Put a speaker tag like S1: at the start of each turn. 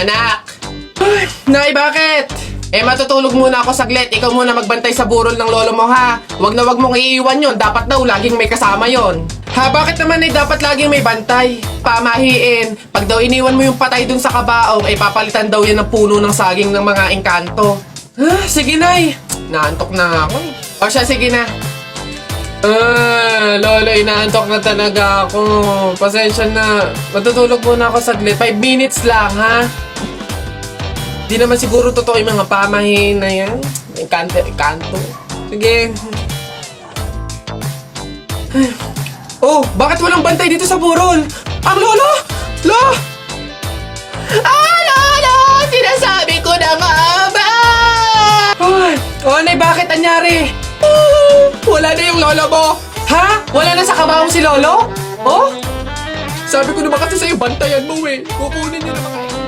S1: Anak! Ay, Nay, bakit? Matutulog muna ako saglit. Ikaw muna magbantay sa burol ng lolo mo, ha? Wag na wag mong iiwan yon. Dapat daw laging may kasama yon. Ha, bakit naman dapat laging may bantay? Pamahiin. Pag daw iniwan mo yung patay dun sa kabaong, papalitan daw yan ng puno ng saging ng mga engkanto. Sige, Nay. Naantok na ako. O siya, sige na. Lolo, inaantok na talaga ako. Pasensya na. Matutulog muna ako saglit. 5 minutes lang, ha? Di naman siguro totoo yung mga pamahiin na yan. Engkanto. Sige. Oh, bakit walang bantay dito sa burol? Ang lolo! Lolo! Sinasabi ko na nga ba? Nay, bakit anyari? Wala na yung lolo mo. Ha? Wala na sa kabaong si lolo? Oh? Sabi ko naman kasi sa'yo, bantayan mo eh. Kukunin niyo naman